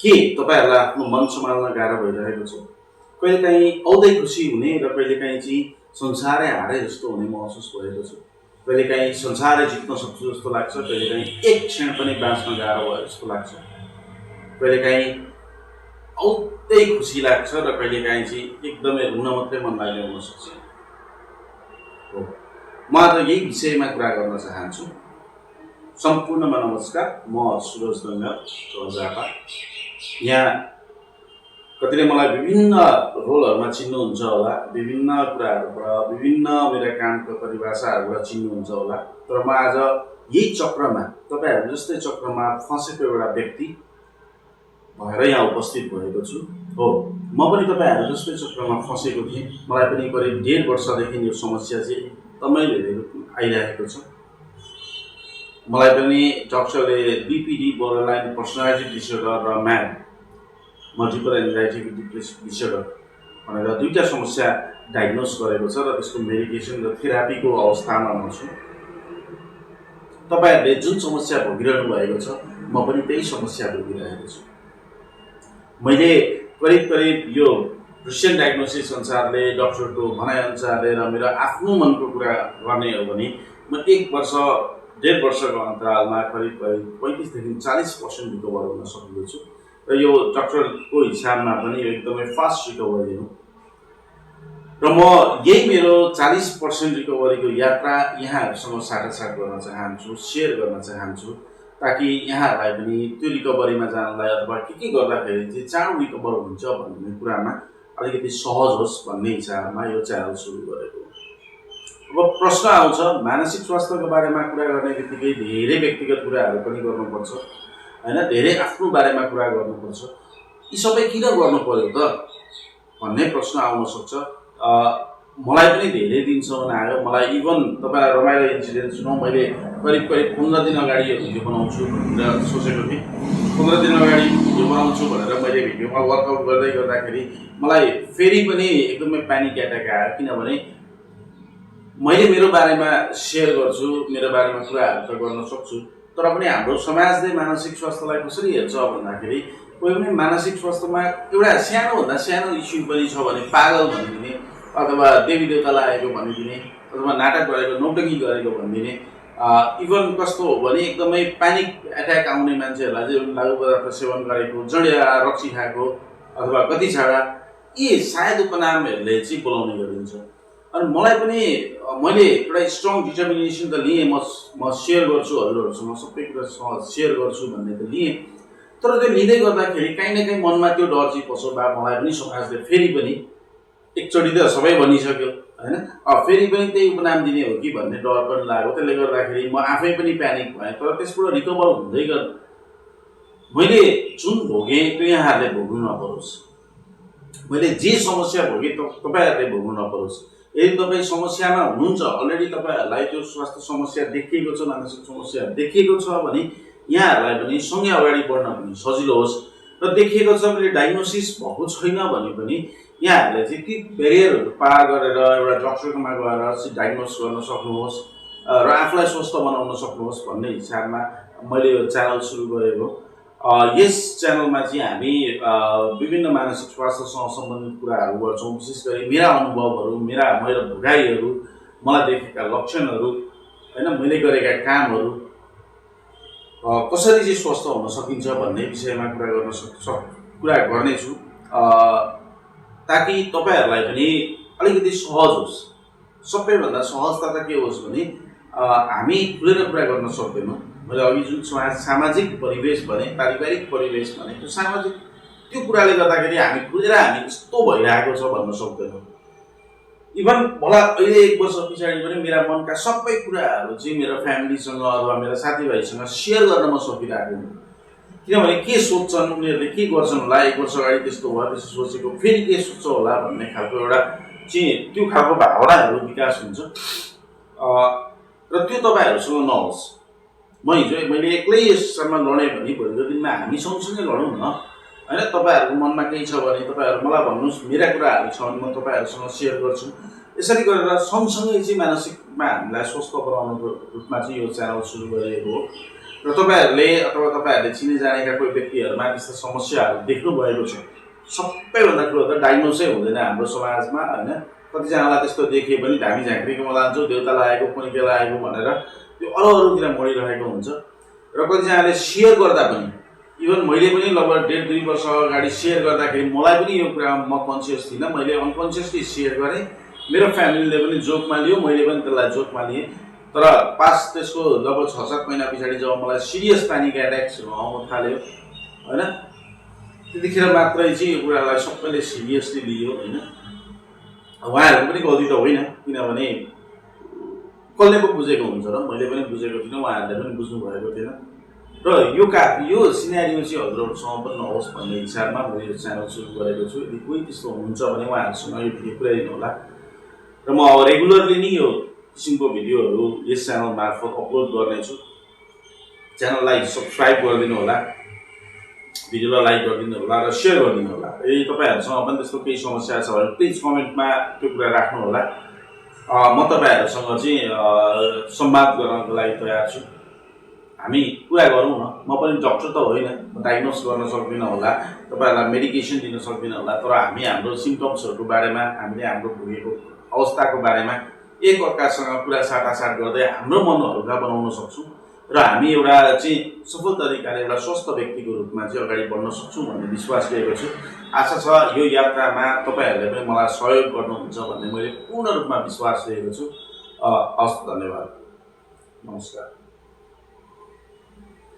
के तपाईहरुलाई आफ्नो मन सम्हाल्न गाह्रो भइरहेको छ? कहिलेकाहीँ औधै खुसी हुने र कहिलेकाहीँ चाहिँ संसारै हारे जस्तो हुने महसुस भएको छ। कहिलेकाहीँ संसारै जित्न सक्छु जस्तो लाग्छ, कहिलेकाहीँ एक क्षण पनि बाँच्न गाह्रो भयो जस्तो लाग्छ। कहिलेकाहीँ औधै खुसी लाग्छ र कहिलेकाहीँ चाहिँ एकदमै रुन मात्रै मन लागिरहन सक्छ। हो, म आज यही विषयमा कुरा गर्न चाहन्छु। सम्पूर्णमा नमस्कार, म सुरज ढङ्गाल चौजापा। यहाँ कतिले मलाई विभिन्न रोलहरूमा चिन्नुहुन्छ होला, विभिन्न कुराहरूबाट, विभिन्न मेरा कामको परिभाषाहरूबाट चिन्नुहुन्छ होला। तर म आज यही चक्रमा, तपाईहरु जस्तै चक्रमा फँसेको एउटा व्यक्ति भएर यहाँ उपस्थित भएको छु। हो, म पनि तपाईहरु जस्तै चक्रमा फँसेको थिएँ। मलाई पनि करिब 1.5 वर्षदेखि यो समस्या चाहिँ एकदमै धेरै आइरहेको छ। मलाई पनि डाक्टरले बीपीडी, बोर्डरलाइन पर्सनालिटी डिसअर्डर र म्याड, मल्टिपल एन्जाइटी डिसअर्डर भनेर दुईटा समस्या डायग्नोज गरेको छ र त्यसको मेडिकेसन र थेरापीको अवस्थामा म छु। तपाईहरुले जुन समस्या भोगिरहनु भएको छ, म पनि त्यही समस्या भोगिरहेको छु। मैले करिब यो क्रिस्चियन डायग्नोसिस अनुसारले, डाक्टरको भनाइअनुसारले र मेरो आफ्नो मनको कुरा गर्ने हो भने म 1 वर्ष 1.5 वर्षको अन्तरालमा करिब 35 देखि 40% रिकभर हुन सकेको छु। र यो डाक्टरको हिसाबमा पनि यो एकदमै फास्ट रिकभरी हो। र म यही मेरो 40% रिकभरीको यात्रा यहाँहरुसँग साटासाट गर्न चाहन्छु, शेयर गर्न चाहन्छु, ताकि यहाँहरुलाई पनि त्यो रिकभरीमा जानलाई अथवा के गर्दाखेरि चाहिँ चाँडो रिकभर हुन्छ भन्ने कुरामा अलिकति सहज होस् भन्ने हिसाबमा यो च्यानल सुरु गरेको हो। अब प्रश्न आउँछ, मानसिक स्वास्थ्यको बारेमा कुरा गर्ने बित्तिकै धेरै व्यक्तिगत कुराहरू पनि गर्नुपर्छ हैन, धेरै आफ्नो बारेमा कुरा गर्नुपर्छ। यी सबै किन गर्नु पर्यो त भन्ने प्रश्न आउन सक्छ। मलाई पनि धेरै दिनसम्म आयो। मलाई इभन तपाईलाई रमाइलो इन्सिडेन्ट सुनाउँ, मैले करिब 15 दिन अगाडि यो भिडियो बनाउँछु भनेर सोचेको थिएँ। 15 दिन अगाडि भिडियो बनाउँछु भनेर मैले भिडियोमा वर्कआउट गर्दाखेरि मलाई फेरि पनि एकदमै प्यानिक एट्याक आयो। किनभने मैले मेरो बारेमा शेयर गर्छु, मेरो बारेमा कुराहरू त गर्न सक्छु, तर पनि हाम्रो समाजले मानसिक स्वास्थ्यलाई कसरी हेर्छ भन्दाखेरि कोही पनि मानसिक स्वास्थ्यमा एउटा सानोभन्दा सानो इस्यु पनि छ भने पागल भनिदिने, अथवा देवी देवता लागेको भनिदिने, अथवा नाटक गरेको, नौटंकी गरेको भनिदिने। इभन कस्तो हो भने एकदमै प्यानिक एट्याक आउने मान्छेहरूलाई चाहिँ लागु पदार्थ सेवन गरेको, जडिया रक्सी खाएको अथवा कति छाडा, यी सायद उपनामहरूले चाहिँ बोलाउने गरिन्छ। अनि मलाई पनि मैले एउटा स्ट्रङ डिटर्मिनेसन त लिएँ, म शेयर गर्छु हजुरहरूसँग, सबै कुरा शेयर गर्छु भन्ने त लिएँ। तर त्यो लिँदै गर्दाखेरि कहीँ न कहीँ मनमा त्यो डर चाहिँ पस्यो, बा मलाई पनि समाजले फेरि पनि एकचोटि त सबै भनिसक्यो हैन, फेरि पनि त्यही उपनाम दिने हो कि भन्ने डर पनि लाग्यो। त्यसले गर्दाखेरि म आफै पनि प्यानिक भएँ। तर त्यसबाट रिकभर हुँदै गर्दा मैले जुन भोगेँ त्यो यहाँहरूले भोग्नु नपरोस्। मैले जे समस्या भोगेँ तपाईहरुले भोग्नु नपरोस्। यदि तपाईँ समस्यामा हुनुहुन्छ, अलरेडी तपाईहरुलाई त्यो स्वास्थ्य समस्या देखिएको छ, मानसिक समस्या देखिएको छ भने यहाँहरूलाई पनि सँगै अगाडि बढ्न पनि सजिलो होस्। र देखिएको छ भने डायग्नोसिस भएको छैन भने पनि यहाँहरूले चाहिँ ती ब्यारियरहरू पार गरेर एउटा डाक्टरकोमा गएर डायग्नोस गर्न सक्नुहोस् र आफूलाई स्वस्थ बनाउन सक्नुहोस् भन्ने हिसाबमा मैले यो च्यानल सुरु गरेको। यस च्यानलमा चाहिँ हामी विभिन्न मानसिक स्वास्थ्यसँग सम्बन्धित कुराहरू गर्छौँ। विशेष गरी मेरा अनुभवहरू, मेरो भोगाइहरू, मलाई देखेका लक्षणहरू हैन, मैले गरेका कामहरू, कसरी चाहिँ स्वस्थ हुन सकिन्छ भन्ने विषयमा कुरा गर्नेछु, ताकि तपाईहरुलाई पनि अलिकति सहज होस्। सबैभन्दा सहजता त के होस् भने हामी खुलेर कुरा गर्न सक्दैनौँ। मैले अघि जुन सामाजिक परिवेश भने, पारिवारिक परिवेश भने, त्यो सामाजिक त्यो कुराले गर्दाखेरि हामी खुलेर हामी यस्तो भइरहेको छ भन्न सक्दैनौँ। इभन मलाई अहिले 1 वर्ष पछाडि पनि मेरा मनका सबै कुराहरू चाहिँ मेरो फ्यामिलीसँग अथवा मेरा साथीभाइसँग सेयर गर्न म सकिरहेको हुँ। किनभने के सोच्छन्, उनीहरूले के गर्छन् होला, 1 वर्ष अगाडि त्यस्तो भयो, त्यस्तो सोचेको फेरि के सोच्छ होला भन्ने खालको एउटा चाहिँ त्यो खालको भावनाहरू विकास हुन्छ। र त्यो तपाईहरुसँग नहोस्। मैले एक्लै यसमा लडेँ भने भोलिको दिनमा हामी सँगसँगै लडौँ न हैन। तपाईहरुको मनमा केही छ भने तपाईहरु मलाई भन्नुस्, मेरा कुराहरू छ भने म तपाईहरुसँग शेयर गर्छु। यसरी गरेर सँगसँगै चाहिँ मानसिकमा हामीलाई स्वस्थ बनाउनुको रूपमा चाहिँ यो च्यानल सुरु गरेको हो। र तपाईँहरूले अथवा तपाईँहरूले चिने जानेका कोही व्यक्तिहरूमा त्यस्ता समस्याहरू देख्नु भएको छ, सबैभन्दा ठुलो त डायग्नोसै हुँदैन हाम्रो समाजमा होइन। कतिजनालाई त्यस्तो देखिए पनि धामी झाँक्रीकोमा लान्छौँ, देउता लागेको कुनै के लागेको भनेर त्यो अरूतिर मोडिरहेको हुन्छ। र कतिजनाले सेयर गर्दा पनि, इभन मैले पनि लगभग 1.5-2 वर्ष अगाडि सेयर गर्दाखेरि मलाई पनि यो कुरामा म कन्सियस थिइनँ, मैले अनकन्सियसली सेयर गरेँ। मेरो फ्यामिलीले पनि जोकमा लियो, मैले पनि त्यसलाई जोकमा लिएँ। तर त्यसको लगभग 6-7 महिना पछाडि जब मलाई सिरियस प्यानिक एट्याक्सहरू आउन थाल्यो होइन, त्यतिखेर मात्रै चाहिँ यो कुरालाई सबैले सिरियसली लियो होइन। उहाँहरूको पनि गल्ती त होइन, किनभने कसले पो बुझेको हुन्छ र मैले पनि बुझेको थिइनँ, उहाँहरूले पनि बुझ्नु भएको थिएन। र यो सिनेरियो चाहिँ हजुरहरूसँग पनि नहोस् भन्ने हिसाबमा मैले यो च्यानल सुरु गरेको छु। यदि कोही त्यस्तो हुन्छ भने उहाँहरूसँग यो भिडियो पुर्याइदिनु होला र म अब रेगुलरली नै यो किसिमको भिडियोहरू यस च्यानल मार्फत अपलोड गर्नेछु। च्यानललाई सब्सक्राइब गरिदिनु होला, भिडियोलाई लाइक गरिदिनु होला र सेयर गरिदिनु होला। यदि तपाईँहरूसँग पनि त्यस्तो केही समस्या छ भने प्लिज कमेन्टमा त्यो कुरा राख्नु होला। म तपाईँहरूसँग चाहिँ संवाद गर्नको लागि तयार छु। हामी कुरा गरौँ न। म पनि डक्टर त होइन, डायग्नोस गर्न सक्दिनँ होला, तपाईँहरूलाई मेडिकेसन दिन सक्दिनँ होला, तर हामी हाम्रो सिम्टम्सहरूको बारेमा, हामीले हाम्रो भोगेको अवस्थाको बारेमा एक अर्कासँग कुरा साटासाट गर्दै हाम्रो मन हल्का बनाउन सक्छौँ र हामी एउटा चाहिँ सफल तरिकाले एउटा स्वस्थ व्यक्तिको रूपमा चाहिँ अगाडि बढ्न सक्छौँ भन्ने विश्वास लिएको छु। आशा छ यो यात्रामा तपाईँहरूले पनि मलाई सहयोग गर्नुहुन्छ भन्ने मैले पूर्ण रूपमा विश्वास लिएको छु। हस्, धन्यवाद, नमस्कार।